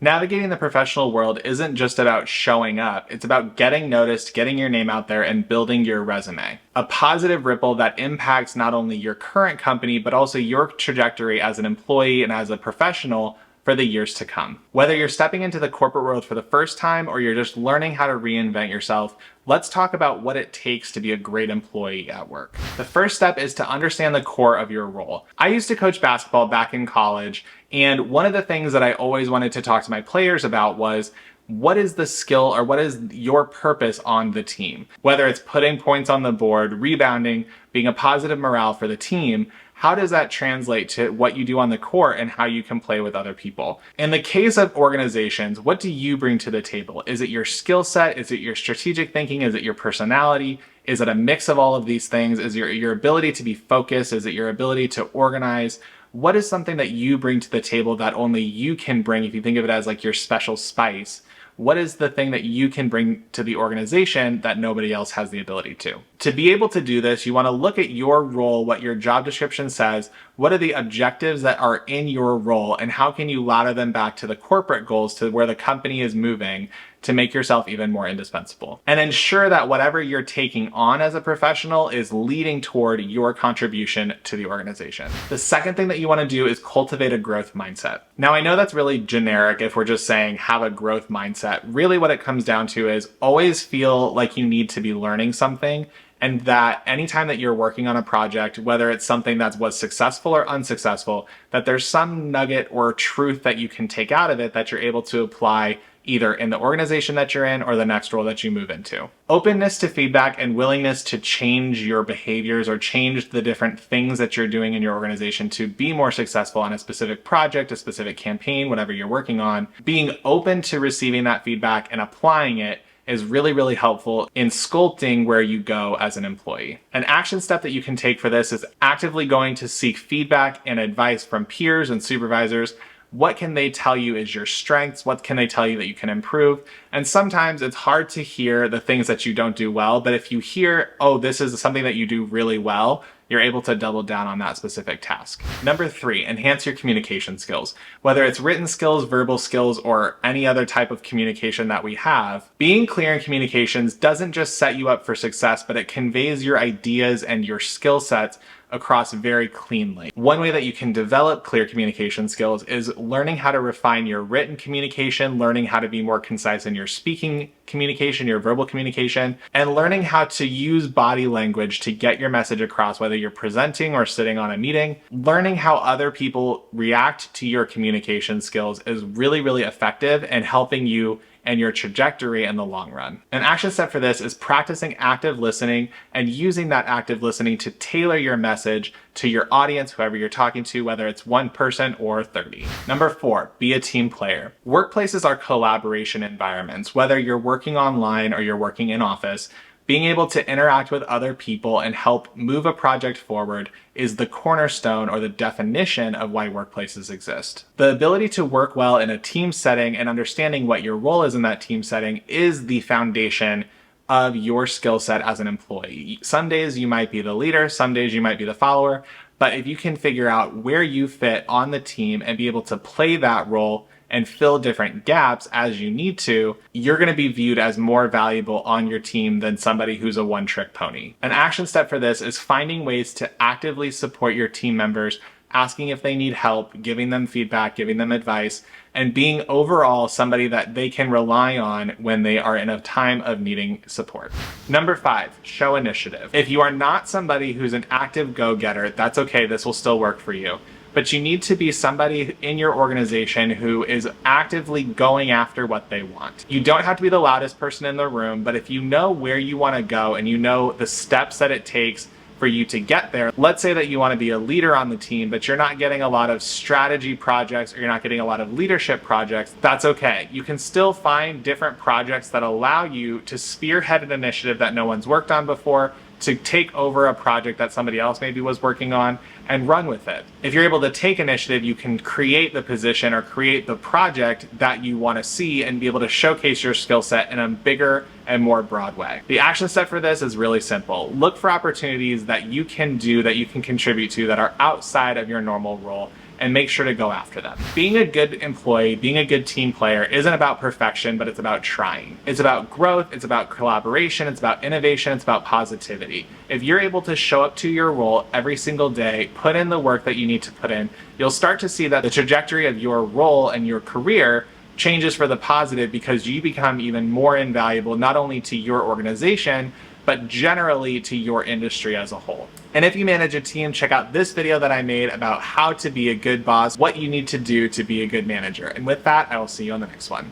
Navigating the professional world isn't just about showing up, it's about getting noticed, getting your name out there, and building your resume. A positive ripple that impacts not only your current company, but also your trajectory as an employee and as a professional for the years to come. Whether you're stepping into the corporate world for the first time or you're just learning how to reinvent yourself, let's talk about what it takes to be a great employee at work. The first step is to understand the core of your role. I used to coach basketball back in college, and one of the things that I always wanted to talk to my players about was, what is the skill or what is your purpose on the team? Whether it's putting points on the board, rebounding, being a positive morale for the team, how does that translate to what you do on the court and how you can play with other people? In the case of organizations, what do you bring to the table? Is it your skill set? Is it your strategic thinking? Is it your personality? Is it a mix of all of these things? Is it your ability to be focused? Is it your ability to organize? What is something that you bring to the table that only you can bring, if you think of it as like your special spice? What is the thing that you can bring to the organization that nobody else has the ability to? To be able to do this, you want to look at your role, what your job description says, what are the objectives that are in your role, and how can you ladder them back to the corporate goals, to where the company is moving, to make yourself even more indispensable. And ensure that whatever you're taking on as a professional is leading toward your contribution to the organization. The second thing that you want to do is cultivate a growth mindset. Now, I know that's really generic if we're just saying have a growth mindset. Really what it comes down to is always feel like you need to be learning something, and that anytime that you're working on a project, whether it's something that was successful or unsuccessful, that there's some nugget or truth that you can take out of it that you're able to apply either in the organization that you're in or the next role that you move into. Openness to feedback and willingness to change your behaviors or change the different things that you're doing in your organization to be more successful on a specific project, a specific campaign, whatever you're working on. Being open to receiving that feedback and applying it is really, really helpful in sculpting where you go as an employee. An action step that you can take for this is actively going to seek feedback and advice from peers and supervisors. What can they tell you is your strengths? What can they tell you that you can improve? And sometimes it's hard to hear the things that you don't do well, but if you hear, oh, this is something that you do really well, you're able to double down on that specific task. Number 3, enhance your communication skills. Whether it's written skills, verbal skills, or any other type of communication that we have, being clear in communications doesn't just set you up for success, but it conveys your ideas and your skill sets across very cleanly. One way that you can develop clear communication skills is learning how to refine your written communication, learning how to be more concise in your speaking communication, your verbal communication, and learning how to use body language to get your message across, whether you're presenting or sitting on a meeting. Learning how other people react to your communication skills is really, really effective in helping you and your trajectory in the long run. An action step for this is practicing active listening and using that active listening to tailor your message to your audience, whoever you're talking to, whether it's one person or 30. Number 4, be a team player. Workplaces are collaboration environments. Whether you're working online or you're working in office, being able to interact with other people and help move a project forward is the cornerstone or the definition of why workplaces exist. The ability to work well in a team setting and understanding what your role is in that team setting is the foundation of your skill set as an employee. Some days you might be the leader, some days you might be the follower, but if you can figure out where you fit on the team and be able to play that role and fill different gaps as you need to, you're going to be viewed as more valuable on your team than somebody who's a one-trick pony. An action step for this is finding ways to actively support your team members, asking if they need help, giving them feedback, giving them advice, and being overall somebody that they can rely on when they are in a time of needing support. Number 5, show initiative. If you are not somebody who's an active go-getter, that's okay, this will still work for you. But you need to be somebody in your organization who is actively going after what they want. You don't have to be the loudest person in the room, but if you know where you want to go and you know the steps that it takes for you to get there, let's say that you want to be a leader on the team, but you're not getting a lot of strategy projects or you're not getting a lot of leadership projects, that's okay. You can still find different projects that allow you to spearhead an initiative that no one's worked on before, to take over a project that somebody else maybe was working on and run with it. If you're able to take initiative, you can create the position or create the project that you want to see and be able to showcase your skill set in a bigger and more broad way. The action step for this is really simple. Look for opportunities that you can do, that you can contribute to, that are outside of your normal role, and make sure to go after them. Being a good employee, being a good team player isn't about perfection, but it's about trying. It's about growth, it's about collaboration, it's about innovation, it's about positivity. If you're able to show up to your role every single day, put in the work that you need to put in, you'll start to see that the trajectory of your role and your career changes for the positive, because you become even more invaluable, not only to your organization, but generally to your industry as a whole. And if you manage a team, check out this video that I made about how to be a good boss, what you need to do to be a good manager. And with that, I will see you on the next one.